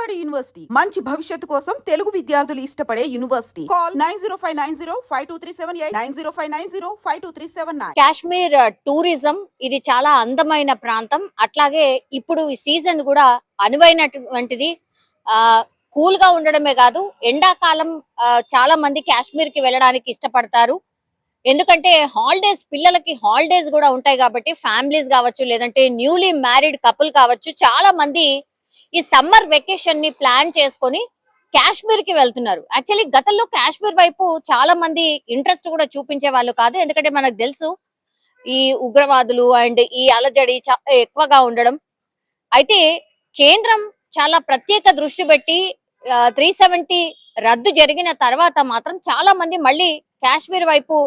Vijayawada university మంచి భవిష్యత్తు కోసం తెలుగు విద్యార్థులు ఇష్టపడే యూనివర్సిటీ. కాల్ 9059052378 9059052379. కాశ్మీర్ టూరిజం ఇది చాలా అందమైన ప్రాంతం. అట్లాగే ఇప్పుడు ఈ సీజన్ కూడా అనువైనటువంటిది. కూల్ గా ఉండడమే కాదు, ఎండాకాలం చాలా మంది కాశ్మీర్ కి వెళ్ళడానికి ఇష్టపడతారు. ఎందుకంటే హాలిడేస్, పిల్లలకి హాలిడేస్ కూడా ఉంటాయి కాబట్టి ఫ్యామిలీస్ కావచ్చు, లేదంటే న్యూలీ మ్యారీడ్ కపుల్ కావచ్చు, చాలా మంది ఈ సమ్మర్ వెకేషన్ ని ప్లాన్ చేసుకొని కాశ్మీర్ కి వెళ్తున్నారు. యాక్చువల్లీ గతంలో కాశ్మీర్ వైపు చాలా మంది ఇంట్రెస్ట్ కూడా చూపించే వాళ్ళు కాదు. ఎందుకంటే మనకు తెలుసు ఈ ఉగ్రవాదులు అండ్ ఈ అలజడి ఎక్కువగా ఉండడం. అయితే కేంద్రం చాలా ప్రత్యేక దృష్టి పెట్టి 370 రద్దు జరిగిన తర్వాత మాత్రం చాలా మంది మళ్ళీ కాశ్మీర్ వైపు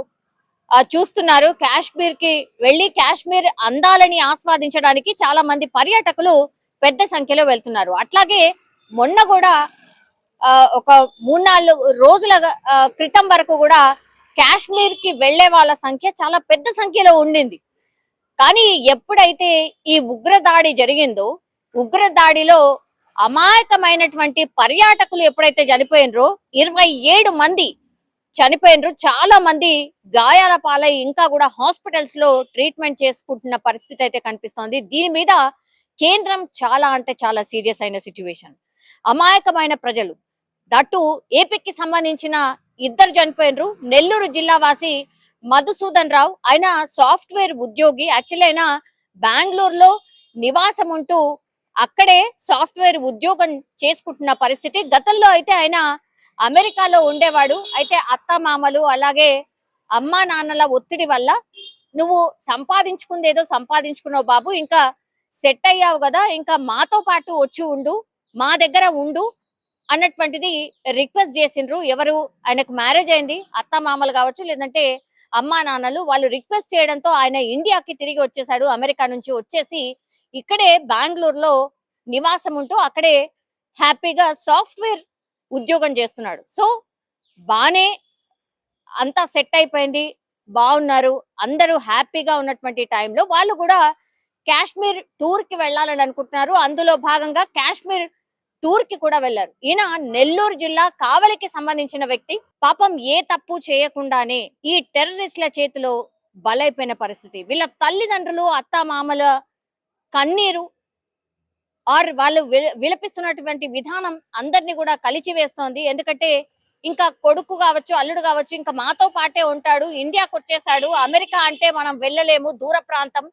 చూస్తున్నారు. కాశ్మీర్ కి వెళ్లి కాశ్మీర్ అందాలని ఆస్వాదించడానికి చాలా మంది పర్యాటకులు పెద్ద సంఖ్యలో వెళ్తున్నారు. అట్లాగే మొన్న కూడా ఒక 3-4 రోజుల క్రితం వరకు కూడా కాశ్మీర్ కి వెళ్లే వాళ్ళ సంఖ్య చాలా పెద్ద సంఖ్యలో ఉండింది. కానీ ఎప్పుడైతే ఈ ఉగ్రదాడి జరిగిందో, ఉగ్రదాడిలో అమాయకమైనటువంటి పర్యాటకులు ఎప్పుడైతే చనిపోయినరో, 27 మంది చనిపోయినరు. చాలా మంది గాయాల పాలై ఇంకా కూడా హాస్పిటల్స్ లో ట్రీట్మెంట్ చేసుకుంటున్న పరిస్థితి అయితే కనిపిస్తోంది. దీని మీద కేంద్రం చాలా అంటే చాలా సీరియస్ అయిన సిచ్యువేషన్. అమాయకమైన ప్రజలు, దట్టు ఏపీకి సంబంధించిన 2 చనిపోయినరు. నెల్లూరు జిల్లా వాసి మధుసూదన్ రావు, ఆయన సాఫ్ట్వేర్ ఉద్యోగి. యాక్చువల్లీ ఆయన బెంగళూరులో నివాసం ఉంటూ అక్కడే సాఫ్ట్వేర్ ఉద్యోగం చేసుకుంటున్న పరిస్థితి. గతంలో అయితే ఆయన అమెరికాలో ఉండేవాడు. అయితే అత్త మామలు అలాగే అమ్మా నాన్నల ఒత్తిడి వల్ల, నువ్వు సంపాదించుకుందేదో సంపాదించుకున్నావు బాబు, ఇంకా సెట్ అయ్యావు కదా, ఇంకా మాతో పాటు వచ్చి ఉండు, మా దగ్గర ఉండు అన్నటువంటిది రిక్వెస్ట్ చేసిండ్రు. ఎవరు, ఆయనకు మ్యారేజ్ అయింది, అత్త మామలు కావచ్చు లేదంటే అమ్మా నాన్నలు, వాళ్ళు రిక్వెస్ట్ చేయడంతో ఆయన ఇండియాకి తిరిగి వచ్చేసాడు. అమెరికా నుంచి వచ్చేసి ఇక్కడే బెంగళూరులో నివాసం ఉంటూ అక్కడే హ్యాపీగా సాఫ్ట్వేర్ ఉద్యోగం చేస్తున్నాడు. సో బానే అంతా సెట్ అయిపోయింది, బాగున్నారు, అందరూ హ్యాపీగా ఉన్నటువంటి టైంలో వాళ్ళు కూడా కాశ్మీర్ టూర్ కి వెళ్ళాలని అనుకుంటున్నారు. అందులో భాగంగా కాశ్మీర్ టూర్ కి కూడా వెళ్లారు. ఈయన నెల్లూరు జిల్లా కావలికి సంబంధించిన వ్యక్తి. పాపం ఏ తప్పు చేయకుండానే ఈ టెర్రరిస్టుల చేతిలో బలైపోయిన పరిస్థితి. వీళ్ళ తల్లిదండ్రులు, అత్త మామల కన్నీరు వాళ్ళు విలపిస్తున్నటువంటి విధానం అందరినీ కూడా కలిచి వేస్తోంది. ఎందుకంటే ఇంకా కొడుకు కావచ్చు, అల్లుడు కావచ్చు, ఇంకా మాతో పాటే ఉంటాడు, ఇండియాకి వచ్చేసాడు, అమెరికా అంటే మనం వెళ్ళలేము, దూర ప్రాంతం,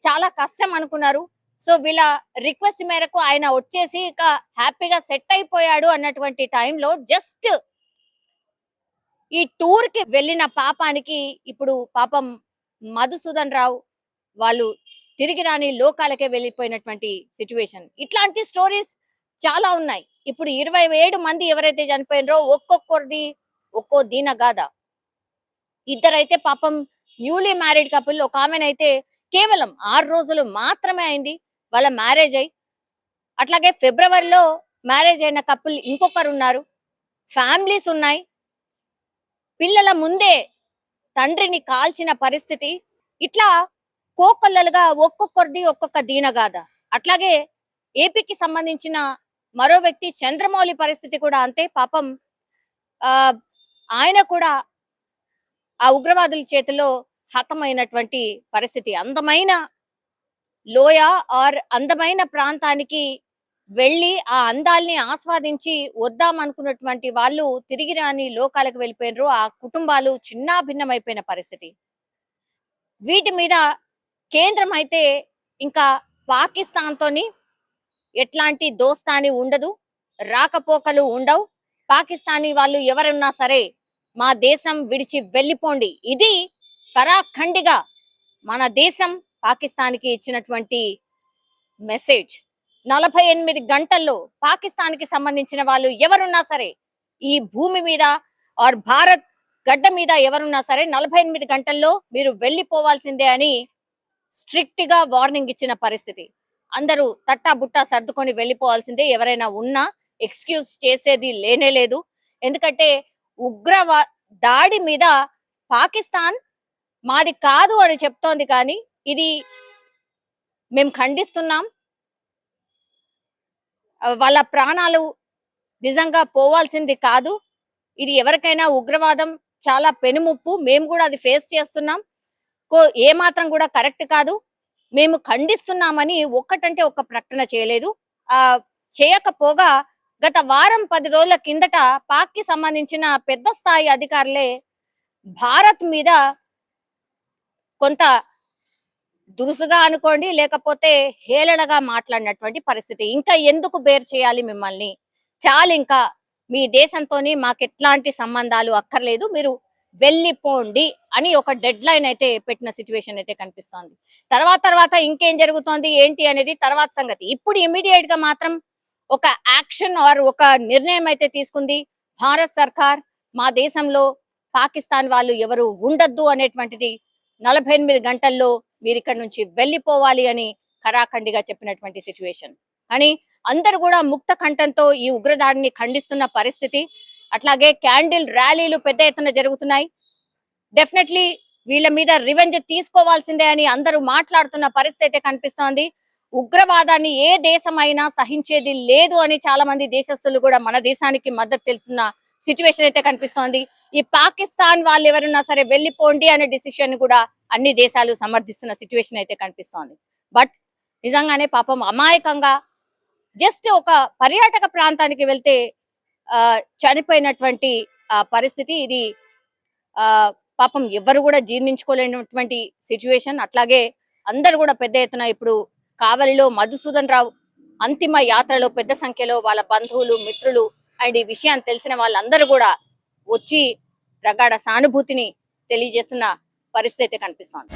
చాలా కష్టం అనుకున్నారు. సో వీళ్ళ రిక్వెస్ట్ మేరకు ఆయన వచ్చేసి ఇక హ్యాపీగా సెట్ అయిపోయాడు అన్నటువంటి టైంలో జస్ట్ ఈ టూర్ కి వెళ్ళిన పాపానికి ఇప్పుడు పాపం మధుసూదన్ రావు వాళ్ళు తిరిగి రాని లోకాలకే వెళ్ళిపోయినటువంటి సిచ్యువేషన్. ఇట్లాంటి స్టోరీస్ చాలా ఉన్నాయి. ఇప్పుడు 27 మంది ఎవరైతే చనిపోయినరో ఒక్కొక్కరిది ఒక్కో దీన గాథ. ఇద్దరైతే పాపం న్యూలీ మ్యారీడ్ కపుల్. ఒక ఆమెనైతే కేవలం 6 రోజులు మాత్రమే అయింది వాళ్ళ మ్యారేజ్ అయి. అట్లాగే ఫిబ్రవరిలో మ్యారేజ్ అయిన కపుల్ ఇంకొకరు ఉన్నారు, ఫ్యామిలీస్ ఉన్నాయి. పిల్లల ముందే తండ్రిని కాల్చిన పరిస్థితి. ఇట్లా కోకొల్లలుగా ఒక్కొక్కరిది ఒక్కొక్క దీనగాథ. అట్లాగే ఏపీకి సంబంధించిన మరో వ్యక్తి చంద్రమౌళి పరిస్థితి కూడా అంతే. పాపం ఆయన కూడా ఆ ఉగ్రవాదుల చేతిలో హతమైనటువంటి పరిస్థితి. అందమైన లోయ ఆర్ అందమైన ప్రాంతానికి వెళ్ళి ఆ అందాల్ని ఆస్వాదించి వద్దామనుకున్నటువంటి వాళ్ళు తిరిగి రాని లోకాలకు వెళ్ళిపోయినరు. ఆ కుటుంబాలు చిన్నాభిన్నమైపోయిన పరిస్థితి. వీటి మీద కేంద్రం అయితే ఇంకా పాకిస్తాన్ తోని ఎట్లాంటి దోస్తాని ఉండదు, రాకపోకలు ఉండవు. పాకిస్తానీ వాళ్ళు ఎవరున్నా సరే మా దేశం విడిచి వెళ్ళిపోండి, ఇది కరాఖండిగా మన దేశం పాకిస్తాన్కి ఇచ్చినటువంటి మెసేజ్. 48 గంటల్లో పాకిస్తాన్ కి సంబంధించిన వాళ్ళు ఎవరున్నా సరే, ఈ భూమి మీద ఆర్ భారత్ గడ్డ మీద ఎవరున్నా సరే 48 గంటల్లో మీరు వెళ్ళిపోవాల్సిందే అని స్ట్రిక్ట్ గా వార్నింగ్ ఇచ్చిన పరిస్థితి. అందరూ తట్టా బుట్టా సర్దుకొని వెళ్ళిపోవాల్సిందే. ఎవరైనా ఉన్నా ఎక్స్క్యూజ్ చేసేది లేనే లేదు. ఎందుకంటే దాడి మీద పాకిస్తాన్ మాది కాదు అని చెప్తోంది, కానీ ఇది మేము ఖండిస్తున్నాం. వాళ్ళ ప్రాణాలు నిజంగా పోవాల్సింది కాదు. ఇది ఎవరికైనా ఉగ్రవాదం చాలా పెనుముప్పు. మేము కూడా అది ఫేస్ చేస్తున్నాం. ఏ మాత్రం కూడా కరెక్ట్ కాదు. మేము ఖండిస్తున్నామని ఒక్కటంటే ఒక్క ప్రకటన చేయలేదు. చేయకపోగా గత వారం 10 రోజుల కిందట పాక్ కి సంబంధించిన పెద్ద స్థాయి అధికారులే భారత్ మీద కొంత దురుసుగా అనుకోండి, లేకపోతే హేళనగా మాట్లాడినటువంటి పరిస్థితి. ఇంకా ఎందుకు బేర్ చేయాలి మిమ్మల్ని, చాలు, ఇంకా మీ దేశంతోని మాకు ఎట్లాంటి సంబంధాలు అక్కర్లేదు, మీరు వెళ్ళిపోండి అని ఒక డెడ్ లైన్ అయితే పెట్టిన సిచ్యువేషన్ అయితే కనిపిస్తోంది. తర్వాత ఇంకేం జరుగుతోంది ఏంటి అనేది తర్వాత సంగతి. ఇప్పుడు ఇమీడియట్ గా మాత్రం ఒక యాక్షన్ ఆర్ ఒక నిర్ణయం అయితే తీసుకుంది భారత్ సర్కార్. మా దేశంలో పాకిస్తాన్ వాళ్ళు ఎవరు ఉండద్దు అనేటువంటిది 48 గంటల్లో మీరు ఇక్కడ నుంచి వెళ్ళిపోవాలి అని ఖరాఖండిగా చెప్పినటువంటి సిచ్యువేషన్. కానీ అందరూ కూడా ముక్త కంఠంతో ఈ ఉగ్రదాడిని ఖండిస్తున్న పరిస్థితి. అట్లాగే క్యాండిల్ ర్యాలీలు పెద్ద ఎత్తున జరుగుతున్నాయి. డెఫినెట్లీ వీళ్ళ మీద రివెంజ్ తీసుకోవాల్సిందే అని అందరూ మాట్లాడుతున్న పరిస్థితి అయితే కనిపిస్తోంది. ఉగ్రవాదాన్ని ఏ దేశమైనా సహించేది లేదు అని చాలా మంది దేశస్తులు కూడా మన దేశానికి మద్దతు తెలుపుతున్న సిచ్యువేషన్ అయితే కనిపిస్తోంది. ఈ పాకిస్తాన్ వాళ్ళు ఎవరున్నా సరే వెళ్ళిపోండి అనే డిసిషన్ కూడా అన్ని దేశాలు సమర్థిస్తున్న సిచ్యువేషన్ అయితే కనిపిస్తోంది. బట్ నిజంగానే పాపం అమాయకంగా జస్ట్ ఒక పర్యాటక ప్రాంతానికి వెళ్తే చనిపోయినటువంటి పరిస్థితి ఇది. పాపం ఎవరు కూడా జీర్ణించుకోలేనటువంటి సిచ్యువేషన్. అట్లాగే అందరు కూడా పెద్ద ఎత్తున ఇప్పుడు కావలిలో మధుసూదన్ రావు అంతిమ యాత్రలో పెద్ద సంఖ్యలో వాళ్ళ బంధువులు, మిత్రులు అండ్ ఈ విషయాన్ని తెలిసిన వాళ్ళందరూ కూడా వచ్చి ప్రగాఢ సానుభూతిని తెలియజేస్తున్న పరిస్థితి కనిపిస్తోంది.